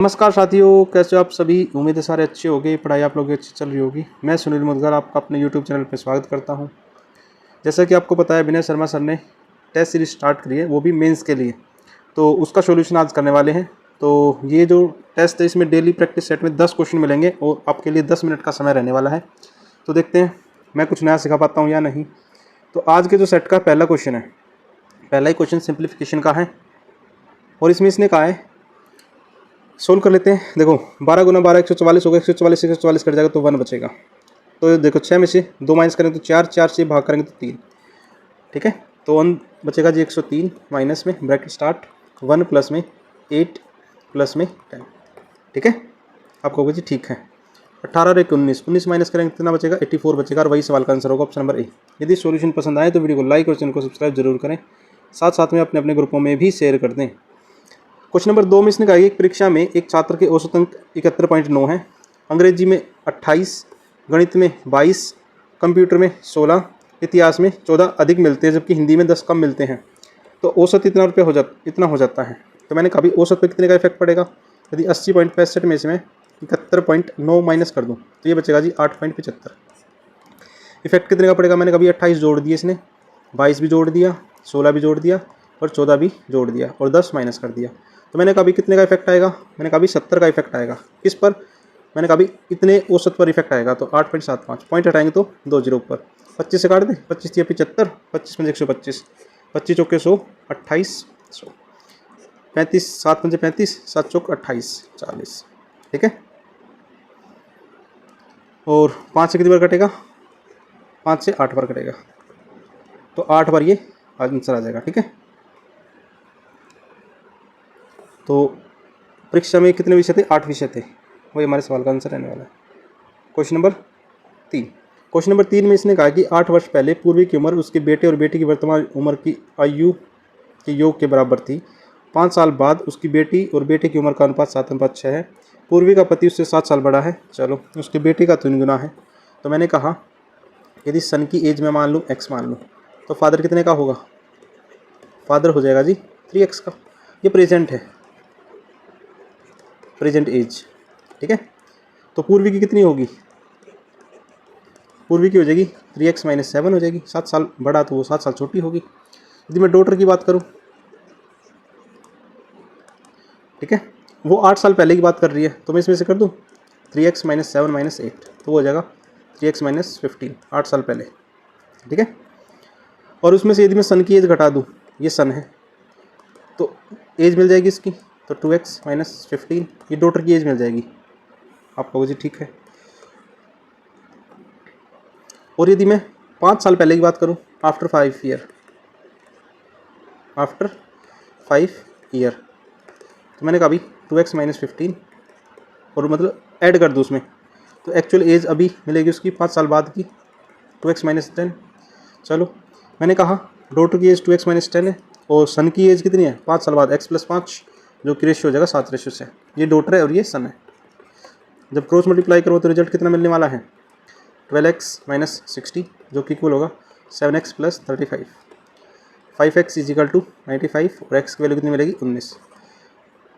नमस्कार साथियों, कैसे हो आप सभी। उम्मीद है सारे अच्छे होंगे, पढ़ाई आप लोगों की अच्छी चल रही होगी। मैं सुनील मुदगर आपका अपने YouTube चैनल पर स्वागत करता हूं। जैसा कि आपको पता है, विनय शर्मा सर ने टेस्ट सीरीज स्टार्ट करी है, वो भी मेंस के लिए। तो उसका सॉल्यूशन आज करने वाले हैं। तो ये जो टेस्ट है, इसमें डेली प्रैक्टिस सेट में 10 क्वेश्चन मिलेंगे और आपके लिए 10 मिनट का समय रहने वाला है। तो देखते हैं मैं कुछ नया सिखा पाता हूँ या नहीं। तो आज के जो सेट का पहला क्वेश्चन है, पहला ही क्वेश्चन सिंप्लीफिकेशन का है और इसमें इसने कहा है, सोल्व कर लेते हैं। देखो 12 गुना 12 144 होगा, 144 से 144 कट जाएगा तो 1 बचेगा। तो देखो 6 में से 2 माइनस करेंगे तो 4, 4 से भाग करेंगे तो 3। ठीक है, तो 1 बचेगा जी 103 माइनस में ब्रैकेट स्टार्ट 1 प्लस में 8 प्लस में 10। ठीक है, आप कहोगे जी ठीक है। 18 और 1 19, 19 माइनस करेंगे कितना बचेगा, 84 बचेगा और वही सवाल का आंसर होगा ऑप्शन नंबर ए। यदि सॉल्यूशन पसंद आए तो वीडियो को लाइक और चैनल को सब्सक्राइब जरूर करें, साथ साथ में अपने अपने ग्रुपों में भी शेयर कर दें। क्वेश्चन नंबर 2 में इसने कहा कि एक परीक्षा में एक छात्र के औसत अंक 71.9 है, अंग्रेजी में 28, गणित में 22, कंप्यूटर में 16, इतिहास में 14 अधिक मिलते हैं जबकि हिंदी में 10 कम मिलते हैं। तो औसत इतना हो जाता है। तो मैंने कहा औसत पे कितने का इफेक्ट पड़ेगा। यदि 80.65 में से मैं 71.9 माइनस कर दूँ तो ये बचेगा जी 8.75। इफेक्ट कितने का पड़ेगा, मैंने कभी 28 जोड़ दिए, इसने 22 भी जोड़ दिया, 16 भी जोड़ दिया और 14 भी जोड़ दिया और 10 माइनस कर दिया। तो मैंने कभी कितने का इफेक्ट आएगा, मैंने कभी 70 का इफेक्ट आएगा। किस पर, मैंने कभी इतने औसत पर इफेक्ट आएगा। तो 8.75 पॉइंट हटाएंगे तो 2 जीरो ऊपर, 25 से काट दें, 25 या 75, 25 में 125, 25 चौके 100, 28 100, 35 7 पंजे 35, 7 चौक 28 40। ठीक है, और 5 से कितनी बार कटेगा, 5 से 8 बार कटेगा, तो 8 बार ये आंसर आ जाएगा। ठीक है, तो परीक्षा में कितने विषय थे, 8 विषय थे, वही हमारे सवाल का आंसर रहने वाला है। क्वेश्चन नंबर 3, क्वेश्चन नंबर 3 में इसने कहा कि 8 वर्ष पहले पूर्वी की उम्र उसके बेटे और बेटी की वर्तमान उम्र की आयु के योग के बराबर थी। 5 साल बाद उसकी बेटी और बेटे की उम्र का अनुपात 7:6 है। पूर्वी का पति उससे 7 साल बड़ा है, चलो उसके बेटे का 3 गुना है। तो मैंने कहा यदि सन की एज में मान लूँ x मान लूँ तो फादर कितने का होगा, फादर हो जाएगा जी 3x का। ये प्रेजेंट है, प्रेजेंट एज। ठीक है, तो पूर्वी की कितनी होगी, पूर्वी की हो जाएगी 3x - 7 हो जाएगी। 7 साल बड़ा तो वो 7 साल छोटी होगी। यदि मैं डॉटर की बात करूं, ठीक है, वो 8 साल पहले की बात कर रही है, तो मैं इसमें से कर दूं 3x - 7 - 8, तो वो हो जाएगा 3x - 15, 8 साल पहले। ठीक है, और उसमें से यदि मैं सन की एज घटा दूं, ये सन है तो एज मिल जाएगी इसकी, तो 2x - 15, ये डॉटर की एज मिल जाएगी। आप कहोगे जी ठीक है। और यदि मैं 5 साल पहले की बात करूं, आफ्टर 5 ईयर, आफ्टर 5 ईयर, तो मैंने कहा अभी 2x - 15 और मतलब ऐड कर दूँ उसमें, तो एक्चुअल एज अभी मिलेगी उसकी 5 साल बाद की 2x - 10। चलो मैंने कहा डॉटर की एज 2x - 10 है और सन की एज कितनी है, 5 साल बाद x + 5, जो कि रेशियो हो जाएगा 7 रेशियो से। ये डॉटर है और ये सन है। जब क्रॉस मल्टीप्लाई करो तो रिजल्ट कितना मिलने वाला है, 12x - 60, जो कि इक्वल होगा 7x + 35। 5x = 95 और x की वैल्यू कितनी मिलेगी, 19।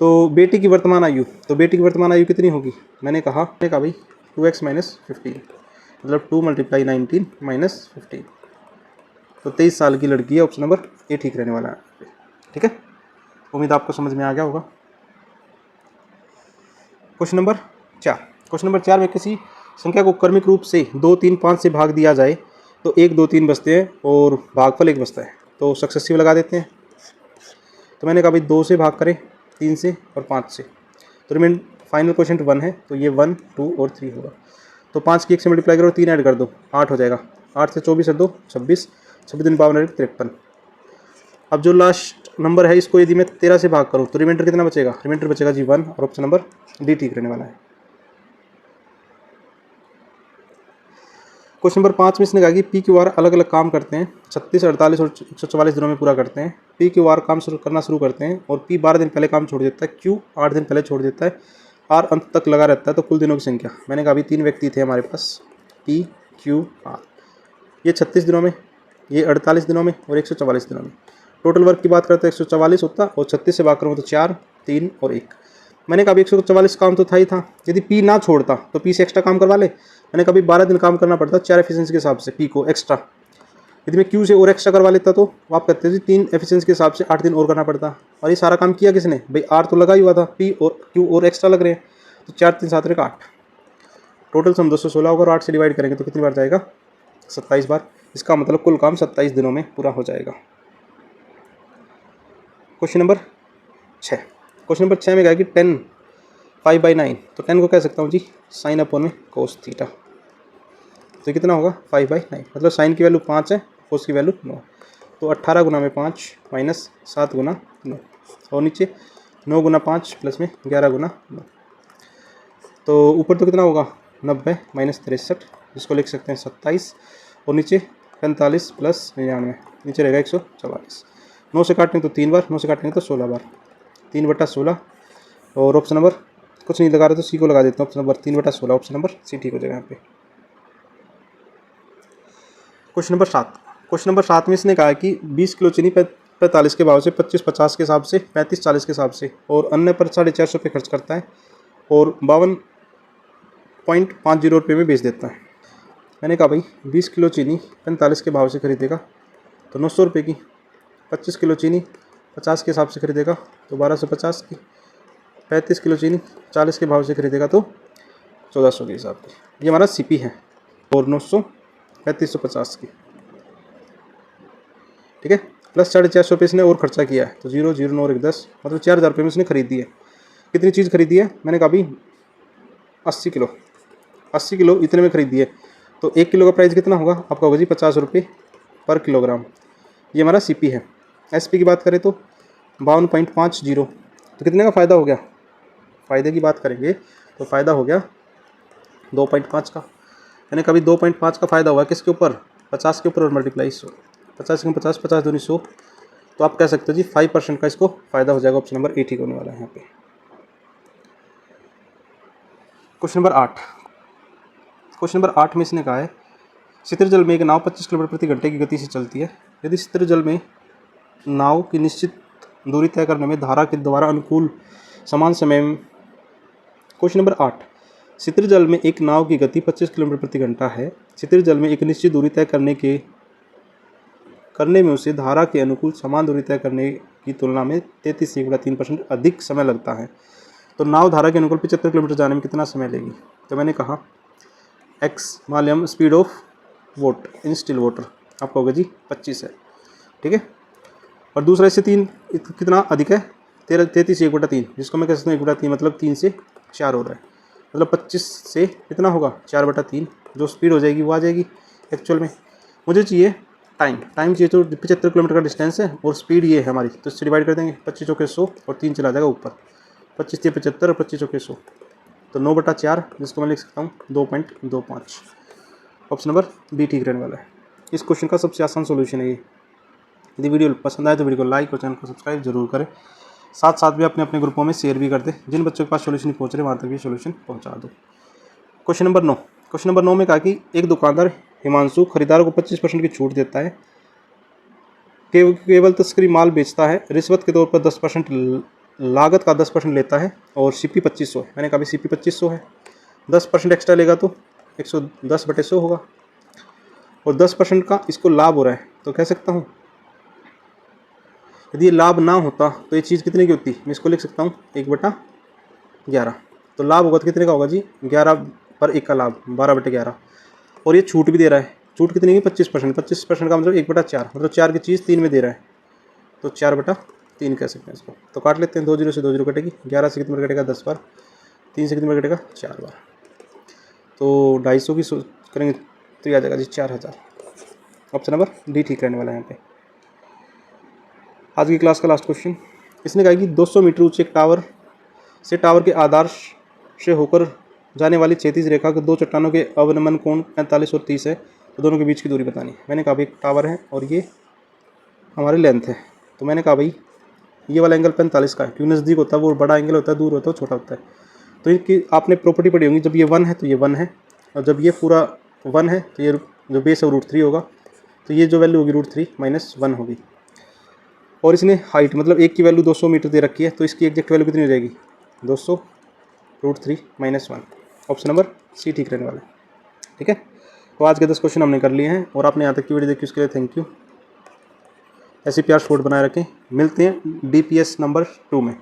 तो बेटी की वर्तमान आयु, तो बेटी की वर्तमान आयु कितनी होगी, मैंने कहा भाई 2x - 15, मतलब 2 × 19 - 15, तो 23 साल की लड़की है। ऑप्शन नंबर ए ठीक रहने वाला है। ठीक है, उम्मीद आपको समझ में आ गया होगा। क्वेश्चन नंबर 4, क्वेश्चन नंबर 4 में किसी संख्या को क्रमिक रूप से 2 3 5 से भाग दिया जाए तो 1 2 3 बचते हैं और भागफल 1 बचता है। तो सक्सेसिव लगा देते हैं। तो मैंने कहा भाई 2 से भाग करें, 3 से और 5 से, तो रिमेन फाइनल क्वेश्चन 1 है, तो ये 1 2 और 3 होगा। तो 5 की 1 से मल्टीप्लाई करो, 3 ऐड कर दो, 8 हो जाएगा। 8 से 24 और 2 26, 26 दिन 52 53। अब जो लास्ट नंबर है इसको यदि मैं 13 से भाग करूँ तो रिमाइंडर कितना बचेगा, रिमाइंडर बचेगा जी 1, और ऑप्शन नंबर डी ठीक रहने वाला है। क्वेश्चन नंबर 5 में इसने कहा कि पी क्यू आर अलग अलग काम करते हैं, 36 48 और 144 दिनों में पूरा करते हैं। पी क्यू आर काम करना शुरू करते हैं और पी 12 दिन पहले काम छोड़ देता है, क्यू 8 दिन पहले छोड़ देता है, आर अंत तक लगा रहता है। तो कुल दिनों की संख्या, मैंने कहा अभी 3 व्यक्ति थे हमारे पास, पी क्यू आर, ये 36 दिनों में, ये 48 दिनों में और 144 दिनों में। टोटल वर्क की बात करते हैं 144 होता, और 36 से भाग करूँ तो 4 3 और 1, मैंने कहा 144 काम तो था ही था, यदि पी ना छोड़ता तो पी से एक्स्ट्रा काम करवा ले। मैंने कभी 12 दिन काम करना पड़ता 4 एफिशिएंसी के हिसाब से पी को एक्स्ट्रा। यदि मैं क्यू से और एक्स्ट्रा करवा लेता तो आप कहते थे 3 एफिशिएंसी के हिसाब से 8 दिन और करना पड़ता। और ये सारा काम किया किसने भाई, आर तो लगा ही हुआ था, पी और क्यू और एक्स्ट्रा लग रहे हैं, तो 4 3 7 8 टोटल सम 216 होगा। और 8 से डिवाइड करेंगे तो कितनी बार जाएगा, 27 बार। इसका मतलब कुल काम 27 दिनों में पूरा हो जाएगा। Question number 6। क्वेश्चन नंबर 6 में कहा कि 10 5/9, तो 10 को कह सकता हूँ जी साइन अपॉन में कोस थीटा, तो कितना होगा 5/9, मतलब साइन की वैल्यू 5 है, कोस की वैल्यू 9, तो 18 गुना में 5 माइनस 7 गुना 9, और नीचे 9 गुना 5 प्लस में 11 गुना 9, तो ऊपर तो कितना होगा 90 माइनस 63, जिसको लिख सकते हैं 27, और नीचे 45 प्लस 99, नीचे रहेगा 144। 9 से काटेंगे तो 3 बार, 9 से काटेंगे तो 16 बार, 3/16। और ऑप्शन नंबर कुछ नहीं लगा रहे तो सी को लगा देता हूँ, option number 3/16, option number C ठीक हो जाएगा यहाँ पे। Question number 7। क्वेश्चन नंबर 7 में इसने कहा कि 20 किलो चीनी 45 के भाव से 25/50 के हिसाब से 35/40 के हिसाब से और अन्य पर 450 रुपये खर्च करता है और 52.50 रुपये में बेच देता है। मैंने कहा भाई 20 किलो चीनी 45 के भाव से खरीदेगा तो 900 रुपये की, 25 किलो चीनी 50 के हिसाब से खरीदेगा तो 1250 की, 35 किलो चीनी 40 के भाव से खरीदेगा तो 1400 के हिसाब की। ये हमारा सीपी है, और 900 3550 की, ठीक है। प्लस 450 रुपये इसने और खर्चा किया है, तो 0 0 9 और 1 10, मतलब 4000 रुपये में इसने खरीदी है। कितनी चीज़ खरीदी है, मैंने कहा भाई 80 किलो, 80 किलो इतने में खरीदी है, तो 1 किलो का प्राइस कितना होगा आपका, होगा जी 50 रुपये पर किलोग्राम। ये हमारा सीपी है। एसपी की बात करें तो 52.50, तो कितने का फ़ायदा हो गया, फ़ायदे की बात करेंगे तो फ़ायदा हो गया 2.5 का। मैंने कभी 2.5 का फ़ायदा हुआ किसके ऊपर, 50 के ऊपर, और मल्टीप्लाई 100, 50 में 50, 50 दूनी 100, तो आप कह सकते हो जी 5% का इसको फ़ायदा हो जाएगा। ऑप्शन नंबर ए ठीक होने वाला है यहाँ पे। Question number 8। क्वेश्चन नंबर 8 में इसने कहा है शीतल जल में एक नाव 25 किलोमीटर प्रति घंटे की गति से चलती है। यदि शीतल जल में नाव की निश्चित दूरी तय करने में धारा के द्वारा अनुकूल समान समय में। Question number 8। शीतल जल में एक नाव की गति 25 किलोमीटर प्रति घंटा है। शीतल जल में एक निश्चित दूरी तय करने में उसे धारा के अनुकूल समान दूरी तय करने की तुलना में 33.3% अधिक समय लगता है, तो नाव धारा के अनुकूल 75 किलोमीटर जाने में कितना समय लेगी। तो मैंने कहा एक्स माध्यम speed of vote in still water आपका होगा जी 25 है, ठीक है। और दूसरा इससे 3 कितना अधिक है 33/3, जिसको मैं कह सकता हूँ 1/3, मतलब 3 से 4 हो रहा है, मतलब 25 से कितना होगा 4/3, जो स्पीड हो जाएगी वो आ जाएगी एक्चुअल में। मुझे चाहिए टाइम चाहिए, तो 75 किलोमीटर का डिस्टेंस है और स्पीड ये है हमारी, तो इससे डिवाइड कर देंगे, 25 चौके 100 और 3 चला जाएगा ऊपर, 25 से 75 और 25 चौके 100, तो 9/4, जिसको मैं लिख सकता हूँ 2.25। ऑप्शन नंबर बी ठीक रहने वाला है। इस क्वेश्चन का सबसे आसान सोल्यूशन है ये। यदि वीडियो पसंद आए तो वीडियो को लाइक और चैनल को सब्सक्राइब जरूर करें, साथ साथ भी अपने अपने ग्रुपों में शेयर भी कर दें, जिन बच्चों के पास सोल्यूशन नहीं पहुँच रहे वहाँ तक भी सोल्यूशन पहुँचा दो। Question number 9। क्वेश्चन नंबर 9 में कहा कि एक दुकानदार हिमांशु खरीदारों को 25% की छूट देता है, केवल तस्करी माल बेचता है, रिश्वत के तौर पर 10% लागत का 10% लेता है और सीपी 2500 है। मैंने कहा सीपी 2500 है, 10% एक्स्ट्रा लेगा तो 110/100 होगा, और 10% का इसको लाभ हो रहा है, तो कह सकता हूँ यदि ये लाभ ना होता तो ये चीज़ कितने की होती, मैं इसको लिख सकता हूँ 1/11, तो लाभ होगा तो कितने का होगा जी 11/1 का लाभ 12/11, और ये छूट भी दे रहा है, छूट कितनी की 25%, 25% का मतलब 1/4, मतलब 4 की चीज़ 3 में दे रहा है, तो 4/3 कह सकते हैं इसको। तो काट लेते हैं, 2 0 से 2 0 कटेगी, 11 से कितने बार कटेगा 10 बार, 3 से कितने बार कटेगा 4 बार, तो 250 की करेंगे तो ये आ जाएगा जी 4000। ऑप्शन नंबर डी ठीक रहने वाला है यहाँ पे। आज की क्लास का लास्ट क्वेश्चन, इसने कहा कि 200 मीटर ऊंचे एक टावर से टावर के आधार से होकर जाने वाली क्षैतिज रेखा के 2 चट्टानों के अवनमन कोण 45 और 30 है, तो दोनों के बीच की दूरी बतानी। मैंने कहा भाई एक टावर है और ये हमारी लेंथ है, तो मैंने कहा भाई ये वाला एंगल 45 का है, क्योंकि नज़दीक होता है वो बड़ा एंगल होता है, दूर होता है वो छोटा होता है। तो इनकी आपने प्रॉपर्टी पढ़ी होंगी, जब ये 1 है तो ये 1 है, और जब ये पूरा 1 है तो ये जो बेस है √3 होगा, तो ये जो वैल्यू होगी √3 - 1 होगी। और इसने हाइट मतलब एक की वैल्यू 200 मीटर दे रखी है, तो इसकी एग्जैक्ट वैल्यू कितनी हो जाएगी 200 √3 - 1। ऑप्शन नंबर सी ठीक रहने वाला है। ठीक है, तो आज के 10 क्वेश्चन हमने कर लिए हैं और आपने यहाँ तक की वीडियो देखी उसके लिए थैंक यू। ऐसे प्यार सपोर्ट बनाए रखें। मिलते हैं DPS नंबर 2 में।